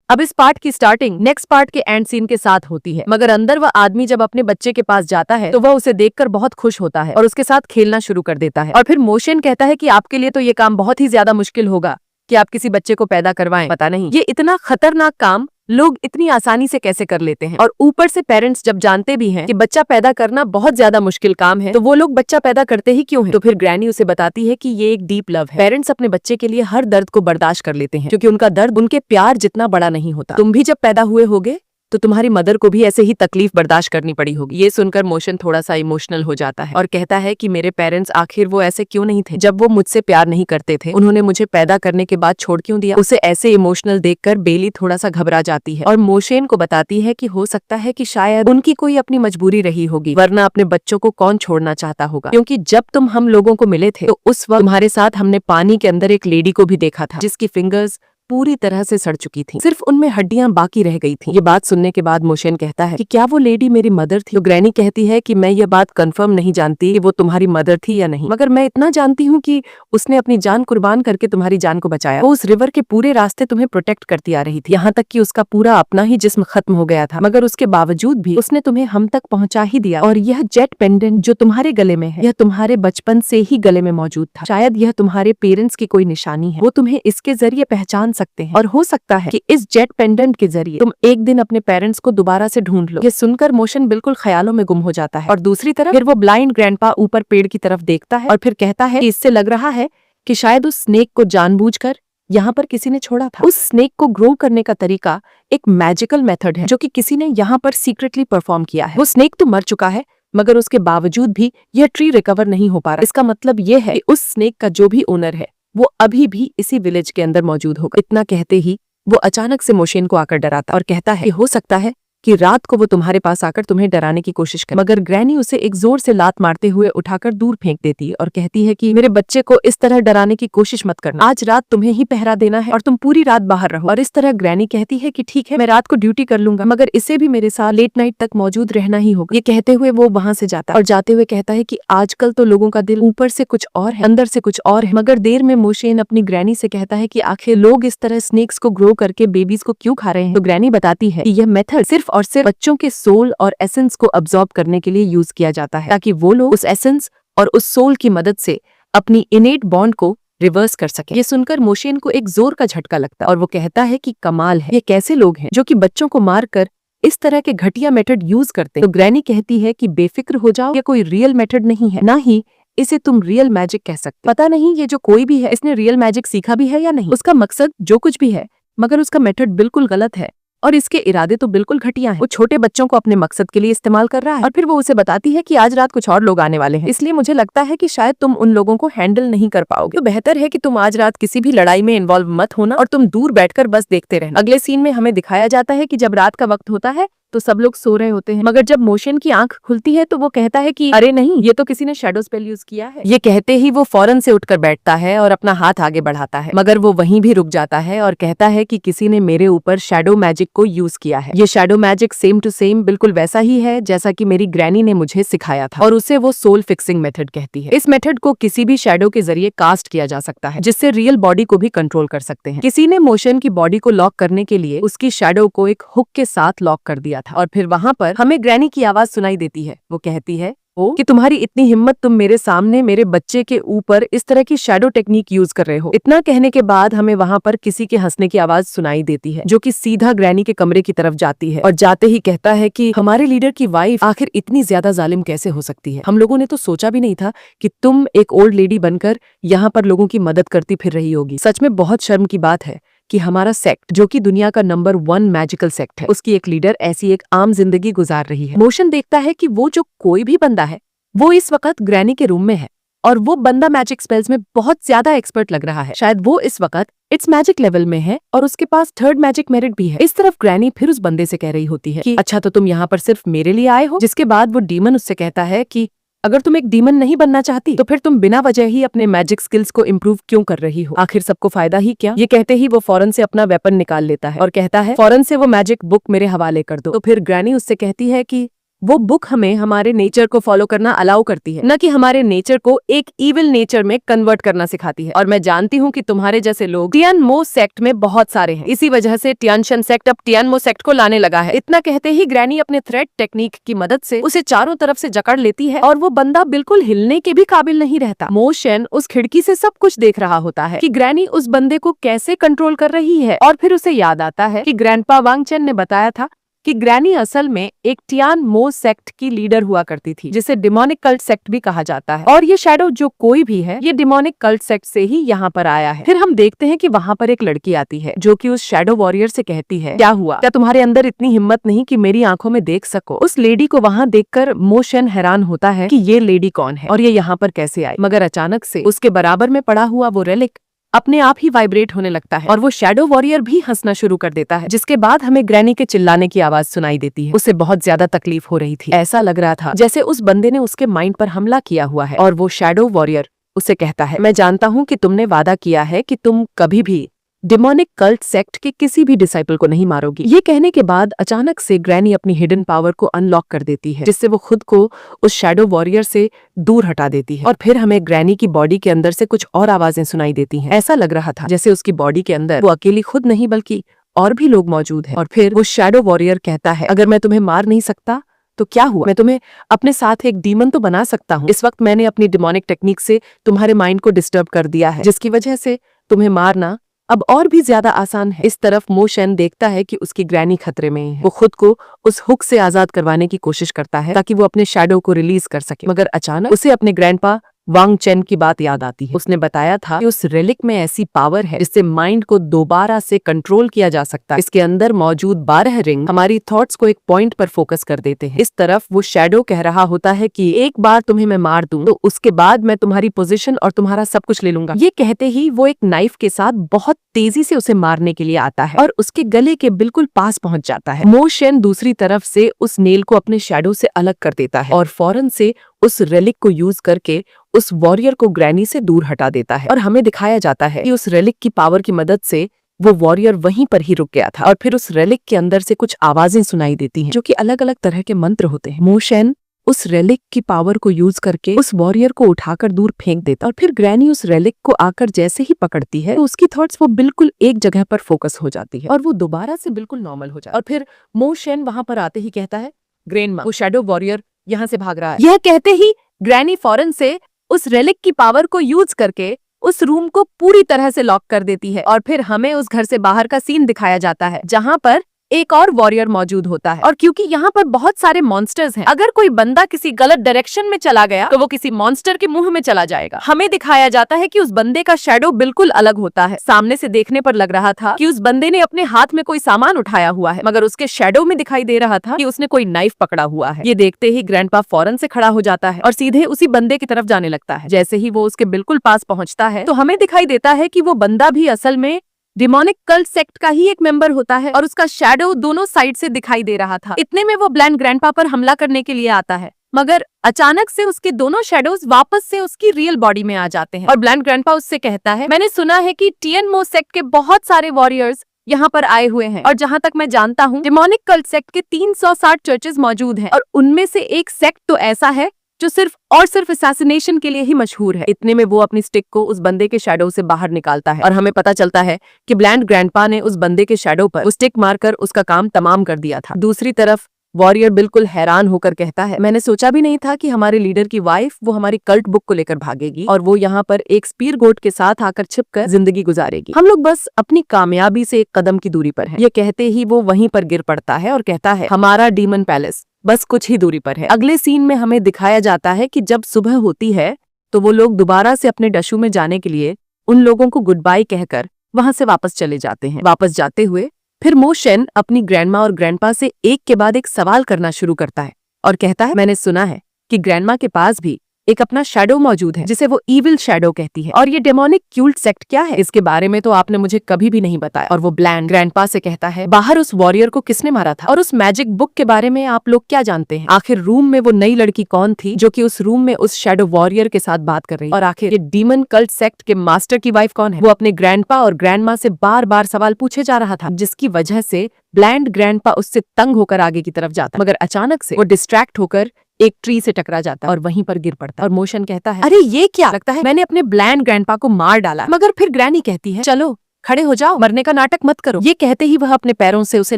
अब इस पार्ट की स्टार्टिंग नेक्स्ट पार्ट के एंड सीन के साथ होती है, मगर अंदर वह आदमी जब अपने बच्चे के पास जाता है तो वह उसे देखकर बहुत खुश होता है और उसके साथ खेलना शुरू कर देता है। और फिर मोशन कहता है कि आपके लिए तो ये काम बहुत ही ज्यादा मुश्किल होगा कि आप किसी बच्चे को पैदा करवाएं। पता नहीं ये इतना खतरनाक काम लोग इतनी आसानी से कैसे कर लेते हैं। और ऊपर से पेरेंट्स जब जानते भी हैं कि बच्चा पैदा करना बहुत ज्यादा मुश्किल काम है, तो वो लोग बच्चा पैदा करते ही क्यों हैं? तो फिर ग्रैनी उसे बताती है कि ये एक डीप लव है। पेरेंट्स अपने बच्चे के लिए हर दर्द को बर्दाश्त कर लेते हैं क्योंकि उनका दर्द उनके प्यार जितना बड़ा नहीं होता। तुम भी जब पैदा हुए होगे तो तुम्हारी मदर को भी ऐसे ही तकलीफ बर्दाश्त करनी पड़ी होगी। ये सुनकर मोशन थोड़ा सा इमोशनल हो जाता है और कहता है कि मेरे पेरेंट्स आखिर वो ऐसे क्यों नहीं थे जब वो मुझसे प्यार नहीं करते थे? उन्होंने मुझे पैदा करने के बाद छोड़ क्यों दिया? उसे ऐसे इमोशनल देखकर बेली थोड़ा सा घबरा जाती है और मोशन को बताती है कि हो सकता है कि शायद उनकी कोई अपनी मजबूरी रही होगी, वरना अपने बच्चों को कौन छोड़ना चाहता होगा। क्योंकि जब तुम हम लोगों को मिले थे तो उस वक्त तुम्हारे साथ हमने पानी के अंदर एक लेडी को भी देखा था जिसकी फिंगर्स पूरी तरह से सड़ चुकी थी, सिर्फ उनमें हड्डियां बाकी रह गई थी। ये बात सुनने के बाद मोशन कहता है कि क्या वो लेडी मेरी मदर थी? तो ग्रैनी कहती है कि मैं ये बात कंफर्म नहीं जानती कि वो तुम्हारी मदर थी या नहीं, मगर मैं इतना जानती हूँ कि उसने अपनी जान कुर्बान करके तुम्हारी जान को बचाया। वो उस रिवर के पूरे रास्ते तुम्हें प्रोटेक्ट करती आ रही थी, यहाँ तक कि उसका पूरा अपना ही जिस्म खत्म हो गया था, मगर उसके बावजूद भी उसने तुम्हें हम तक पहुंचा ही दिया। और यह जेट पेंडेंट जो तुम्हारे गले में है, यह तुम्हारे बचपन से ही गले में मौजूद था। शायद यह तुम्हारे पेरेंट्स की कोई निशानी है, वो तुम्हें इसके जरिए पहचान सकते हैं और हो सकता है कि इस जेट पेंडेंट के जरिए तुम एक दिन अपने पेरेंट्स को दोबारा से ढूंढ लो। ये सुनकर मोशन बिल्कुल ख्यालों में गुम हो जाता है और दूसरी तरफ फिर वो ब्लाइंड ग्रैंडपा ऊपर पेड़ की तरफ देखता है और फिर कहता है कि इससे लग रहा है कि शायद उस स्नेक को जानबूझकर यहाँ पर किसी ने छोड़ा था। उस स्नेक को ग्रो करने का तरीका एक मैजिकल मेथड है जो कि किसी ने यहाँ पर सीक्रेटली परफॉर्म किया है। वो स्नेक तो मर चुका है, मगर उसके बावजूद भी यह ट्री रिकवर नहीं हो पा रहा। इसका मतलब ये है कि उस स्नेक का जो भी ओनर है वो अभी भी इसी विलेज के अंदर मौजूद होगा। इतना कहते ही वो अचानक से मोशन को आकर डराता और कहता है कि हो सकता है कि रात को वो तुम्हारे पास आकर तुम्हें डराने की कोशिश करे, मगर ग्रैनी उसे एक जोर से लात मारते हुए उठाकर दूर फेंक देती है और कहती है कि मेरे बच्चे को इस तरह डराने की कोशिश मत करना, आज रात तुम्हें ही पहरा देना है और तुम पूरी रात बाहर रहो। और इस तरह ग्रैनी कहती है कि ठीक है, मैं रात को ड्यूटी कर लूंगा, मगर इसे भी मेरे साथ लेट नाइट तक मौजूद रहना ही होगा। ये कहते हुए वो वहां से जाता है और जाते हुए कहता है कि आजकल तो लोगों का दिल ऊपर से कुछ और है, अंदर से कुछ और है। मगर देर में मोशन अपनी ग्रैनी से कहता है कि आखिर लोग इस तरह स्नेक्स को ग्रो करके बेबीज को क्यों खा रहे हैं? तो ग्रैनी बताती है कि यह मेथड सिर्फ और सिर्फ बच्चों के सोल और एसेंस को अब्सॉर्ब करने के लिए यूज किया जाता है, ताकि वो लोग उस एसेंस और उस सोल की मदद से अपनी इनेट बॉन्ड को रिवर्स कर सके। ये सुनकर मोशन को एक जोर का झटका लगता है और वो कहता है कि कमाल है, ये कैसे लोग हैं जो कि बच्चों को मारकर इस तरह के घटिया मेथड यूज करते हैं। तो ग्रैनी कहती है कि बेफिक्र हो जाओ, ये कोई रियल मेथड नहीं है, ना ही इसे तुम रियल मैजिक कह सकते। पता नहीं ये जो कोई भी है इसने रियल मैजिक सीखा भी है या नहीं, उसका मकसद जो कुछ भी है, मगर उसका मेथड बिल्कुल गलत है और इसके इरादे तो बिल्कुल घटिया हैं। वो छोटे बच्चों को अपने मकसद के लिए इस्तेमाल कर रहा है। और फिर वो उसे बताती है कि आज रात कुछ और लोग आने वाले हैं, इसलिए मुझे लगता है कि शायद तुम उन लोगों को हैंडल नहीं कर पाओगे, तो बेहतर है कि तुम आज रात किसी भी लड़ाई में इन्वॉल्व मत होना और तुम दूर बैठकर बस देखते रहना। अगले सीन में हमें दिखाया जाता है कि जब रात का वक्त होता है तो सब लोग सो रहे होते हैं, मगर जब मोशन की आंख खुलती है तो वो कहता है कि अरे नहीं, ये तो किसी ने शैडो स्पेल यूज किया है। ये कहते ही वो फौरन से उठकर बैठता है और अपना हाथ आगे बढ़ाता है, मगर वो वहीं भी रुक जाता है और कहता है कि किसी ने मेरे ऊपर शैडो मैजिक को यूज किया है। ये shadow magic same to same बिल्कुल वैसा ही है जैसा कि मेरी ग्रैनी ने मुझे सिखाया था और उसे वो सोल फिक्सिंग मेथड कहती है। इस मेथड को किसी भी शैडो के जरिए कास्ट किया जा सकता है, जिससे रियल बॉडी को भी कंट्रोल कर सकते हैं। किसी ने मोशन की बॉडी को लॉक करने के लिए उसकी शैडो को एक हुक के साथ लॉक कर दिया था और फिर वहां पर हमें ग्रैनी की आवाज सुनाई देती है। वो कहती है कि तुम्हारी इतनी हिम्मत, तुम मेरे सामने मेरे बच्चे के ऊपर इस तरह की शैडो टेक्निक यूज कर रहे हो। इतना कहने के बाद हमें वहां पर किसी के हंसने की आवाज सुनाई देती है जो कि सीधा ग्रैनी के कमरे की तरफ जाती है और जाते ही कहता है कि हमारे लीडर की वाइफ आखिर इतनी ज्यादा जालिम कैसे हो सकती है? हम लोगों ने तो सोचा भी नहीं था कि तुम एक ओल्ड लेडी बनकर यहाँ पर लोगों की मदद करती फिर रही होगी। सच में बहुत शर्म की बात है कि हमारा सेक्ट, जो कि दुनिया का नंबर 1 मैजिकल सेक्ट है, उसकी एक लीडर ऐसी एक आम जिंदगी गुजार रही है। मोशन देखता है कि वो जो कोई भी बंदा है वो इस वक्त ग्रैनी के रूम में है और वो बंदा मैजिक स्पेल्स में बहुत ज्यादा एक्सपर्ट लग रहा है। शायद वो इस वक्त इट्स मैजिक लेवल में है और उसके पास 3rd मैजिक मेरिट भी है। इस तरफ ग्रैनी फिर उस बंदे से कह रही होती है कि अच्छा, तो तुम यहाँ पर सिर्फ मेरे लिए आए हो? जिसके बाद वो डीमन उससे कहता है कि अगर तुम एक डीमन नहीं बनना चाहती तो फिर तुम बिना वजह ही अपने मैजिक स्किल्स को इम्प्रूव क्यों कर रही हो? आखिर सबको फायदा ही क्या? ये कहते ही वो फौरन से अपना वेपन निकाल लेता है और कहता है फौरन से वो मैजिक बुक मेरे हवाले कर दो। तो फिर ग्रैनी उससे कहती है कि वो बुक हमें हमारे नेचर को फॉलो करना अलाउ करती है, न कि हमारे नेचर को एक इविल नेचर में कन्वर्ट करना सिखाती है। और मैं जानती हूँ कि तुम्हारे जैसे लोग टियानमो सेक्ट में बहुत सारे हैं। इसी वजह से टियानशन सेक्ट अब टियानमो सेक्ट को लाने लगा है। इतना कहते ही ग्रैनी अपने थ्रेड टेक्निक की मदद से उसे चारों तरफ से जकड़ लेती है और वो बंदा बिल्कुल हिलने के भी काबिल नहीं रहता। मोशन उस खिड़की से सब कुछ देख रहा होता है कि ग्रैनी उस बंदे को कैसे कंट्रोल कर रही है। और फिर उसे याद आता है कि ग्रैंडपा वांग चेन ने बताया था कि ग्रैनी असल में एक टियानमो सेक्ट की लीडर हुआ करती थी, जिसे डिमोनिक कल्ट सेक्ट भी कहा जाता है। और ये शैडो जो कोई भी है, ये डिमोनिक कल्ट सेक्ट से ही यहाँ पर आया है। फिर हम देखते हैं कि वहाँ पर एक लड़की आती है जो कि उस शैडो वॉरियर से कहती है, क्या हुआ, क्या तुम्हारे अंदर इतनी हिम्मत नहीं कि मेरी आंखों में देख सको। उस लेडी को वहाँ देखकर मोशन हैरान होता है कि ये लेडी कौन है और ये यहाँ पर कैसे आई। मगर अचानक से उसके बराबर में पड़ा हुआ वो रेलिक अपने आप ही वाइब्रेट होने लगता है और वो शैडो वॉरियर भी हंसना शुरू कर देता है, जिसके बाद हमें ग्रैनी के चिल्लाने की आवाज सुनाई देती है। उसे बहुत ज्यादा तकलीफ हो रही थी। ऐसा लग रहा था जैसे उस बंदे ने उसके माइंड पर हमला किया हुआ है। और वो शैडो वॉरियर उसे कहता है, मैं जानता हूँ कि तुमने वादा किया है कि तुम कभी भी डिमोनिक कल्ट सेक्ट के किसी भी डिसाइपल को नहीं मारोगी। ये कहने के बाद अचानक से ग्रैनी अपनी हिडन पावर को अनलॉक कर देती है, जिससे वो खुद को उस शैडो वॉरियर से दूर हटा देती है। और फिर हमें ग्रैनी की बॉडी के अंदर से कुछ और आवाजें सुनाई देती हैं। ऐसा लग रहा था जैसे उसकी बॉडी के अंदर वो अकेली खुद नहीं बल्कि और भी लोग मौजूद हैं। और फिर वो शैडो वॉरियर कहता है, अगर मैं तुम्हें मार नहीं सकता तो क्या हुआ, मैं तुम्हें अपने साथ एक डीमन तो बना सकता हूँ। इस वक्त मैंने अपनी डिमोनिक टेक्निक से तुम्हारे माइंड को डिस्टर्ब कर दिया है, जिसकी वजह से तुम्हें मारना अब और भी ज्यादा आसान है। इस तरफ मोशन देखता है कि उसकी ग्रैनी खतरे में है। वो खुद को उस हुक से आजाद करवाने की कोशिश करता है ताकि वो अपने शैडो को रिलीज कर सके। मगर अचानक उसे अपने ग्रैंडपा वांग चेन की बात याद आती है। उसने बताया था कि उस रेलिक में ऐसी पावर है जिससे माइंड को दोबारा से कंट्रोल किया जा सकता है। इसके अंदर मौजूद 12 रिंग हमारी थॉट्स को एक पॉइंट पर फोकस कर देते हैं। इस तरफ वो शैडो कह रहा होता है कि एक बार तुम्हें मैं मार दूं तो उसके बाद मैं तुम्हारी पोजीशन और तुम्हारा सब कुछ ले लूंगा। ये कहते ही वो एक नाइफ के साथ बहुत तेजी से उसे मारने के लिए आता है और उसके गले के बिल्कुल पास पहुंच जाता है। मोशन दूसरी तरफ से उस नेल को अपने शैडो से अलग कर देता है और फौरन से उस रेलिक को यूज करके उस वॉरियर को ग्रैनी से दूर हटा देता है। और हमें दिखाया जाता है कि उस रेलिक की पावर की मदद से वो वॉरियर वहीं पर ही रुक गया था। और फिर उस रेलिक के अंदर से कुछ आवाजें सुनाई देती हैं जो कि अलग अलग तरह के मंत्र होते हैं। मोशन उस रेलिक की पावर को यूज करके उस वॉरियर को उठाकर दूर फेंक देता और फिर ग्रैनी उस रेलिक को आकर जैसे ही पकड़ती है तो उसकी थॉट्स वो बिल्कुल एक जगह पर फोकस हो जाती है और वो दोबारा से बिल्कुल नॉर्मल हो जाती है। और फिर मोशन वहां पर आते ही कहता है, ग्रैंडमा, वो शैडो वॉरियर यहाँ से भाग रहा है। यह कहते ही ग्रैनी फौरन से उस रेलिक की पावर को यूज करके उस रूम को पूरी तरह से लॉक कर देती है। और फिर हमें उस घर से बाहर का सीन दिखाया जाता है जहाँ पर एक और वॉरियर मौजूद होता है। और क्योंकि यहाँ पर बहुत सारे मॉन्स्टर्स हैं, अगर कोई बंदा किसी गलत डायरेक्शन में चला गया तो वो किसी मॉन्स्टर के मुंह में चला जाएगा। हमें दिखाया जाता है कि उस बंदे का शैडो बिल्कुल अलग होता है। सामने से देखने पर लग रहा था कि उस बंदे ने अपने हाथ में कोई सामान उठाया हुआ है, मगर उसके शैडो में दिखाई दे रहा था कि उसने कोई नाइफ पकड़ा हुआ है। ये देखते ही ग्रैंडपा फौरन से खड़ा हो जाता है और सीधे उसी बंदे की तरफ जाने लगता है। जैसे ही वो उसके बिल्कुल पास पहुंचता है तो हमें दिखाई देता है कि वो बंदा भी असल में डिमोनिक कल्ट सेक्ट का ही एक मेंबर होता है और उसका शैडो दोनों साइड से दिखाई दे रहा था। इतने में वो ब्लैंड ग्रैंडपा पर हमला करने के लिए आता है, मगर अचानक से उसके दोनों शैडोज वापस से उसकी रियल बॉडी में आ जाते हैं। और ब्लैंड ग्रैंडपा उससे कहता है, मैंने सुना है कि टियानमो सेक्ट के बहुत सारे वॉरियर्स यहाँ पर आए हुए हैं और जहाँ तक मैं जानता हूँ डिमोनिक कल्ट सेक्ट के 360 चर्चेज मौजूद हैं और उनमें से एक सेक्ट तो ऐसा है जो सिर्फ असैसिनेशन के लिए ही मशहूर है। इतने में वो अपनी स्टिक को उस बंदे के शैडो से बाहर निकालता है और हमें पता चलता है कि ब्लैंड ग्रैंडपा ने उस बंदे के शैडो पर स्टिक मारकर उसका काम तमाम कर दिया था। दूसरी तरफ वॉरियर बिल्कुल हैरान होकर कहता है, मैंने सोचा भी नहीं था कि हमारे लीडर की वाइफ वो हमारी कल्ट बुक को लेकर भागेगी और वो यहाँ पर एक स्पीर गोट के साथ आकर छिपकर जिंदगी गुजारेगी। हम लोग बस अपनी कामयाबी से एक कदम की दूरी पर हैं। ये कहते ही वो वहीं पर गिर पड़ता है और कहता है, हमारा डीमन पैलेस बस कुछ ही दूरी पर है। अगले सीन में हमें दिखाया जाता है कि जब सुबह होती है तो वो लोग दोबारा से अपने डशू में जाने के लिए उन लोगों को गुड बाय कहकर वहां से वापस चले जाते हैं। वापस जाते हुए फिर मोशन अपनी ग्रैंडमा और ग्रैंडपा से एक के बाद एक सवाल करना शुरू करता है और कहता है, मैंने सुना है कि ग्रैंडमा के पास भी एक अपना शैडो मौजूद है जिसे वो इविल शैडो कहती है। और ये डेमोनिक क्यूल्ट सेक्ट क्या है, इसके बारे में तो आपने मुझे कभी भी नहीं बताया। और वो ब्लैंड ग्रैंडपा से कहता है, बाहर उस वॉरियर को किसने मारा था, और उस मैजिक बुक के बारे में आप लोग क्या जानते हैं? आखिर रूम में वो नई लड़की कौन थी जो कि उस रूम में उस शैडो वॉरियर के साथ बात कर रही, और आखिर ये डीमन कल्ट सेक्ट के मास्टर की वाइफ कौन है? वो अपने ग्रैंडपा और ग्रैंडमा से बार बार सवाल पूछे जा रहा था, जिसकी वजह से ब्लैंड ग्रैंडपा उससे तंग होकर आगे की तरफ जाता, मगर अचानक से वो डिस्ट्रैक्ट होकर एक ट्री से टकरा जाता और वहीं पर गिर पड़ता। और मोशन कहता है, अरे ये क्या, लगता है मैंने अपने ब्लैंड ग्रैंडपा को मार डाला। मगर फिर ग्रैनी कहती है, चलो खड़े हो जाओ, मरने का नाटक मत करो। ये कहते ही वह अपने पैरों से उसे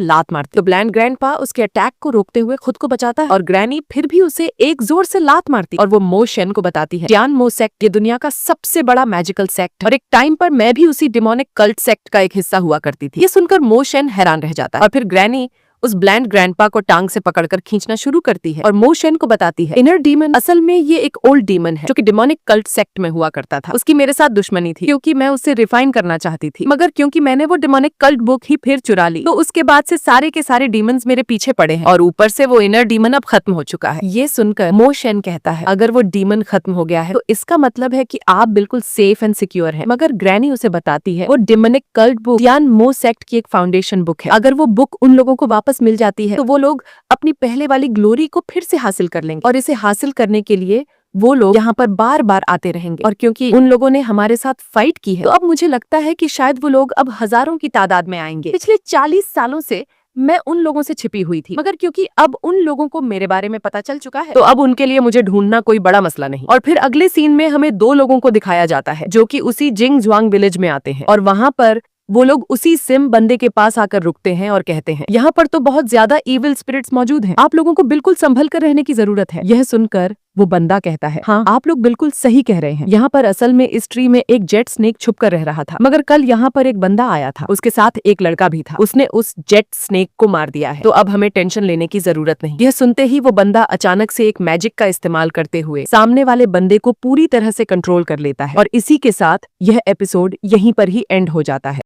लात मारती। तो ब्लैंड ग्रैंडपा उसके अटैक को रोकते हुए खुद को बचाता है, और ग्रैनी फिर भी उसे एक जोर से लात मारती। और वो मोशन को बताती है, टियान मो सेक्ट ये दुनिया का सबसे बड़ा मैजिकल सेक्ट, और एक टाइम पर मैं भी उसी डिमोनिक कल्ट सेक्ट का एक हिस्सा हुआ करती थी। ये सुनकर मोशन हैरान रह जाता है, और फिर ग्रैनी उस ब्लैंड ग्रैंडपा को टांग से पकड़कर खींचना शुरू करती है, और मोशन को बताती है, इनर डीमन असल में ये एक ओल्ड डीमन है जो कि डिमोनिक कल्ट सेक्ट में हुआ करता था। उसकी मेरे साथ दुश्मनी थी क्योंकि मैं उसे रिफाइन करना चाहती थी, मगर क्योंकि मैंने वो डिमोनिक कल्ट बुक ही फिर चुरा ली, तो उसके बाद से सारे के सारे डीमंस मेरे पीछे पड़े हैं, और ऊपर से वो इनर डीमन अब खत्म हो चुका है। ये सुनकर मोशन कहता है, अगर वो डीमन खत्म हो गया है तो इसका मतलब है कि आप बिल्कुल सेफ एंड सिक्योर हैं। मगर ग्रैनी उसे बताती है, वो डिमोनिक कल्ट बुक टियान मो सेक्ट की एक फाउंडेशन बुक है। अगर वो बुक उन लोगों को वापस मिल जाती है तो वो लोग अपनी पहले वाली ग्लोरी को फिर से हासिल कर लेंगे, और इसे हासिल करने के लिए वो लोग यहाँ पर बार बार आते रहेंगे। और क्योंकि उन लोगों ने हमारे साथ फाइट की है, तो अब मुझे लगता है कि शायद वो लोग अब हजारों की तादाद में आएंगे। पिछले 40 सालों से मैं उन लोगों से छिपी हुई थी, मगर क्योंकि अब उन लोगों को मेरे बारे में पता चल चुका है, तो अब उनके लिए मुझे ढूंढना कोई बड़ा मसला नहीं। और फिर अगले सीन में हमें 2 लोगों को दिखाया जाता है जो कि उसी जिंग ज्वांग विलेज में आते हैं, और वहां पर वो लोग उसी सिम बंदे के पास आकर रुकते हैं और कहते हैं, यहाँ पर तो बहुत ज्यादा इविल स्पिरिट्स मौजूद हैं, आप लोगों को बिल्कुल संभल कर रहने की जरूरत है। यह सुनकर वो बंदा कहता है, हाँ आप लोग बिल्कुल सही कह रहे हैं, यहाँ पर असल में इस ट्री में एक जेट स्नेक छुप कर रह रहा था, मगर कल यहाँ पर एक बंदा आया था, उसके साथ एक लड़का भी था, उसने उस जेट स्नेक को मार दिया है, तो अब हमें टेंशन लेने की जरूरत नहीं। यह सुनते ही वो बंदा अचानक से एक मैजिक का इस्तेमाल करते हुए सामने वाले बंदे को पूरी तरह से कंट्रोल कर लेता है, और इसी के साथ यह एपिसोड यहीं पर ही एंड हो जाता है।